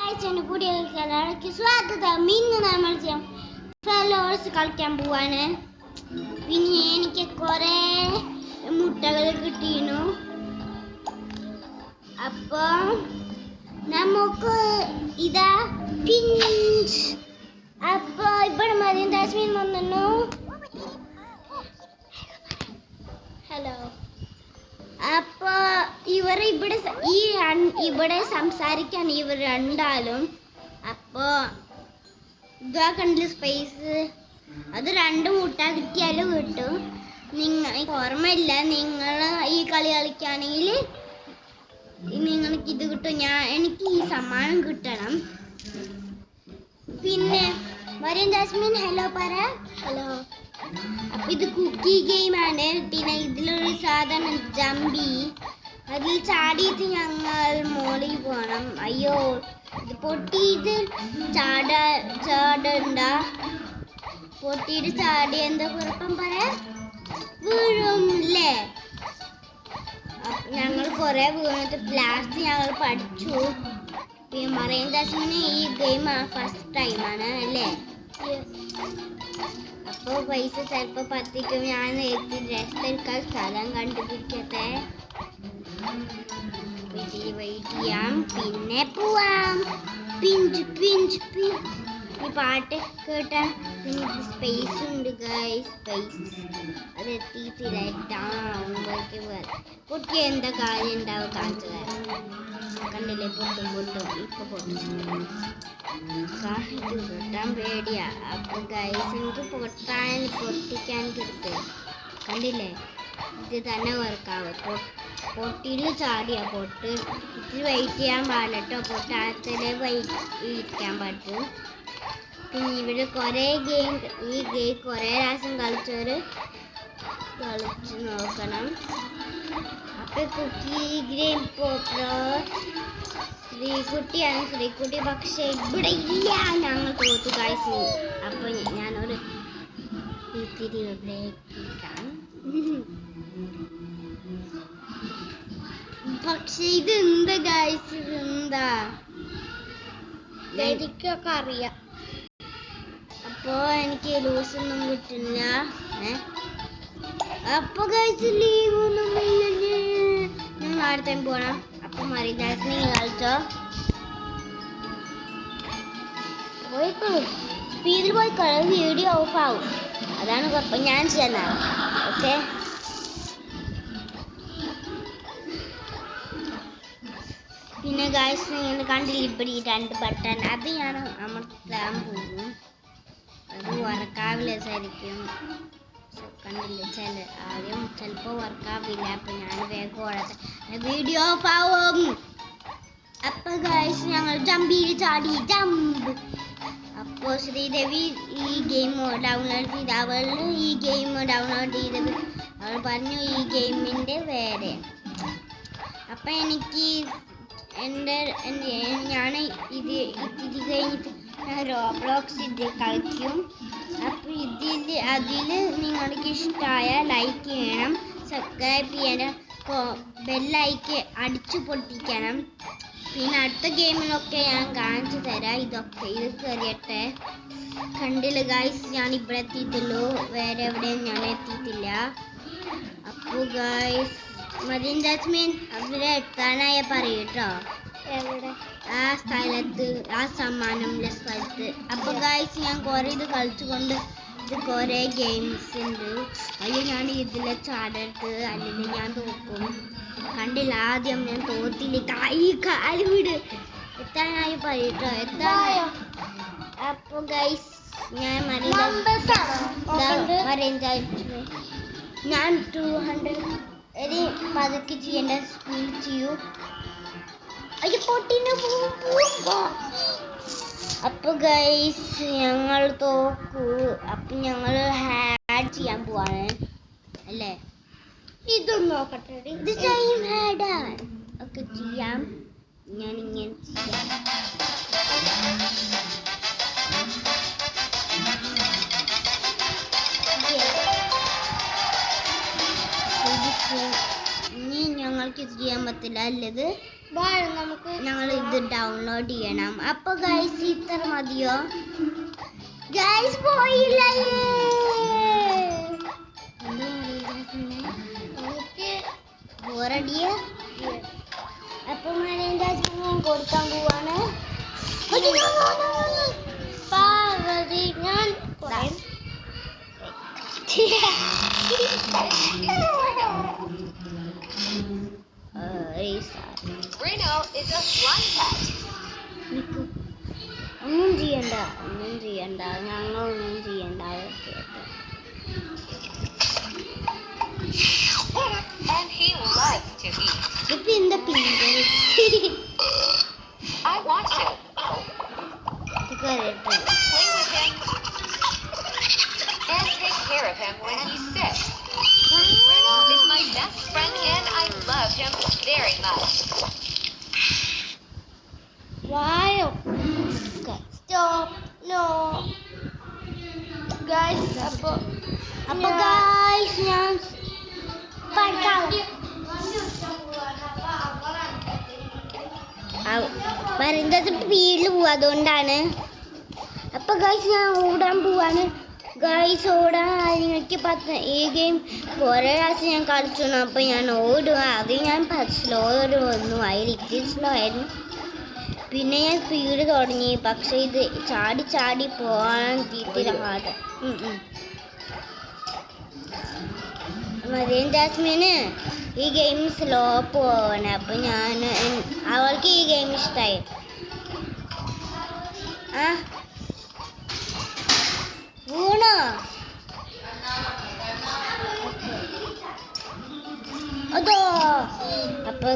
പുതിയ സ്വാഗതം. ഇന്ന് നമ്മൾ ഫ്ലവേഴ്സ് കളിക്കാൻ പോവാണ്. പിന്നെ എനിക്ക് കുറെ മുട്ടകൾ കിട്ടിയിരുന്നു. അപ്പൊ നമുക്ക് ഇതാ പിഞ്ച്. അപ്പൊ ഇവിടെ മറിയം ജാസ്മിൻ വന്നു. ഹലോ. അപ്പൊ ഇവർ ഇവിടെ സംസാരിക്കാൻ ഇവർ രണ്ടാലും. അപ്പൊ ഇതാ കണ്ടില്ല സ്പേസ്, അത് രണ്ട് മുട്ട കിട്ടിയാലും കിട്ടും. ഓർമ്മയില്ല, നിങ്ങൾ ഈ കളി കളിക്കുകയാണെങ്കിൽ നിങ്ങൾക്ക് ഇത് കിട്ടും. എനിക്ക് ഈ സമ്മാനം കിട്ടണം. പിന്നെ മറിയം ജാസ്മിൻ ഹലോ പറ. ഹലോ. അപ്പൊ ഇത് കുക്കി ഗെയിമാണ്. പിന്നെ ഇതിലൊരു സാധനം ജമ്പി, അതിൽ ചാടിയിട്ട് ഞങ്ങൾ മോളിൽ പോകണം. അയ്യോ, ഇത് പൊട്ടിയിട്ട് ചാടണ്ട. പൊട്ടിയിട്ട് ചാടി എന്താ കുഴപ്പം പറയാ, വീഴുംല്ലേ. ഞങ്ങൾ കുറെ വീണിട്ട് ലാസ്റ്റ് ഞങ്ങൾ പഠിച്ചു. പിന്നെ മറിയം ജാസ്മിന് ഈ ഗെയിം ഫസ്റ്റ് ടൈമാണ് അല്ലേ. അപ്പോൾ പൈസ ചിലപ്പോൾ പത്തിക്കും. ഞാൻ റെസ്റ്റ് എടുക്കാൻ സ്ഥലം കണ്ടുപിടിക്കട്ടെ. വെയിറ്റ് ചെയ്യാം, പിന്നെ പോവാം. Pinch pinch pinch. ഈ പാട്ട് കേട്ടാൽ നിങ്ങൾക്ക് സ്പേസ് ഉണ്ട് ഗൈസ്. സ്പേസ് അത് എത്തിയിട്ടില്ല. പൊട്ടിയ എന്താ കാര്യം ഉണ്ടാവും കാണിച്ചു തരാം. കണ്ടില്ലേ, പൊട്ടും ഇപ്പൊ പൊട്ടിട്ടാൻ പേടിയാ. അപ്പൊ ഗൈസ് എനിക്ക് പൊട്ടിക്കാൻ കിട്ടും. കണ്ടില്ലേ, ഇത് തന്നെ വർക്കാവ്. പൊട്ടിയിൽ ചാടിയാ പൊട്ട്. ഇത്തിരി വെയിറ്റ് ചെയ്യാൻ പാടില്ല കേട്ടോ. പൊട്ടാത്തതിലെ ഇരിക്കാൻ പറ്റും. പിന്നെ ഇവിടെ കുറെ ഗെയിം, ഈ ഗെയിം കുറെ പ്രാവശ്യം കളിച്ചവര് കളിച്ചു നോക്കണം. അപ്പൊ കുക്കി ഗെയിം ശ്രീകുട്ടിയാണ്. ശ്രീകുട്ടി പക്ഷെ ഇവിടെ ഇല്ല, ഞങ്ങൾ തോറ്റു ഗൈസ്. അപ്പൊ ഞാനൊരു ഇത്തിരി ബ്രേക്കിക്കാം. പക്ഷെ ഇത് എന്താ ഗൈസ്, ഇതെന്താ എനിക്കൊക്കെ അറിയാം. അപ്പൊ എനിക്ക് ലൂസൊന്നും കിട്ടില്ല. അപ്പൊ ഗൈസ് ലീവ് ഒന്നും ഇല്ല. ഞങ്ങൾ അടുത്ത പോണം. അപ്പൊ മറിയം ജാസ്മിൻ കളിച്ചോ, സ്പീഡിൽ പോയി വീഡിയോ ഓഫ് ആവും. അതാണ് കുഴപ്പം. ഞാൻ ചെയ്യുന്ന ഓക്കെ. പിന്നെ ഗൈസ് നിങ്ങൾ കണ്ടില്ല ഇവിടെ ഈ രണ്ട് ബട്ടൺ, അത് ഞാൻ അമർത്താൻ പോകും. അത് വർക്കാവില്ല ശരിക്കും. കണ്ടില്ല, ആദ്യം ചിലപ്പോൾ വർക്കാവില്ല. അപ്പൊ ഞാൻ വേഗം ഓടട്ടെ, വീഡിയോ ഓഫ് ആവും. അപ്പൊ ഗൈസ് ഞങ്ങൾ ജമ്പിൽ ചാടി ജമ്പ്. അപ്പോൾ ശ്രീദേവി ഈ ഗെയിം ഡൗൺലോഡ് ചെയ്ത്, അവള് ഈ ഗെയിം ഡൗൺലോഡ് ചെയ്തത് അവൾ പറഞ്ഞു ഈ ഗെയിമിൻ്റെ വേറെ. അപ്പം എനിക്ക് ഞാൻ ഇത് കഴിഞ്ഞിട്ട് റോബ്ലോക്സ് ഇത് കളിക്കും. അപ്പോൾ അതിൽ നിങ്ങൾക്ക് ഇഷ്ടമായ ലൈക്ക് ചെയ്യണം, സബ്സ്ക്രൈബ് ചെയ്യണം, ബെല്ലൈക്ക് അടിച്ചു പൊട്ടിക്കണം. പിന്നെ അടുത്ത ഗെയിമിലൊക്കെ ഞാൻ കാണിച്ചു തരാം. ഇത് കയറിയട്ടെ. കണ്ടില്ല ഗൈസ്, ഞാൻ ഇവിടെ എത്തിയിട്ടുള്ളൂ, വേറെ എവിടെയും ഞാൻ എത്തിയിട്ടില്ല. അപ്പോൾ ഗൈസ് മറിയം ജാസ്മിൻ അവിടെ എത്താനായ പറയൂട്ടോ, ആ സ്ഥലത്ത്, ആ സമ്മാനമുള്ള സ്ഥലത്ത്. അപ്പൊ ഗൈസ് ഞാൻ കുറെ ഇത് കളിച്ചുകൊണ്ട്, ഇത് കുറെ ഗെയിംസ് ഉണ്ട്. അയ്യോ, ഞാൻ ഇതിലെ ചാടരുത്, അല്ലെങ്കിൽ ഞാൻ തോക്കും. കണ്ടില്ല, ആദ്യം ഞാൻ തോത്തില്ല. കാല് വിട്, എത്താനായി പറയൂട്ടോ, എത്താനായോ. അപ്പൊ ഗൈസ് ഞാൻ മറിയം ജാസ്മിൻ ഞാൻ 200 പതുക്കെ ചെയ്യേണ്ട സ്പീഡ് ചെയ്യൂ. അയ്യോ പൊട്ടിന് പോകുമ്പോ. അപ്പൊ ഗൈസ് ഞങ്ങൾ തോക്കൂ. അപ്പൊ ഞങ്ങൾ ഹാഡ് ചെയ്യാൻ പോവാണ് അല്ലേ. ഇതൊന്നും നോക്കട്ടെ, ഇത് സെയിം ഹാഡാണ്. ഒക്കെ ചെയ്യാം, ഞാൻ ഇങ്ങനെ ചെയ്യാം. ഇനി ഞങ്ങൾക്ക് ചെയ്യാൻ പറ്റില്ല അല്ലത്. നമുക്ക് ഞങ്ങൾ ഇത് ഡൗൺലോഡ് ചെയ്യണം. അപ്പൊ ഗൈസ് ഇത്ര മതിയോ? ഗൈസ് പോയില്ല. ബോറടിയ അപ്പൊ ഞാൻ കൊടുക്കാൻ പോവാണ്. ഞാൻ ഒന്നും ചെയ്യണ്ട ഞങ്ങളൊന്നും ചെയ്യണ്ട. And he likes to eat. ഇപ്പൊ എന്താ പിന്നീട് I want to play with him and take care of him when he's sick. Bruno is my best friend and I love him very much. Why? Stop. No. Guys, അപ്പൊ guys ഞാൻ പറയുന്നത് സ്പീഡിൽ പോവാ, അതുകൊണ്ടാണ്. അപ്പൊ ഗൈസ് ഞാൻ ഓടാൻ പോവാണ്. ഗൈസ് ഓടാൻ നിങ്ങൾക്ക് ഈ ഗെയിം കുറെ പ്രാവശ്യം ഞാൻ കളിച്ചു. അപ്പൊ ഞാൻ ഓടുക. അത് ഞാൻ സ്ലോ ഒന്നും ആയിരിക്കും, സ്ലോ ആയിരുന്നു. പിന്നെ ഞാൻ സ്പീഡ് തുടങ്ങി. പക്ഷെ ഇത് ചാടി ചാടി പോകാൻ തീരാതെ. മറിയം ജാസ്മിന് ഈ ഗെയിം സ്ലോ പോവാണ്. അപ്പൊ അവൾക്ക് ഈ ഗെയിം ഇഷ്ടായി. വീണോ? അതോ അപ്പൊ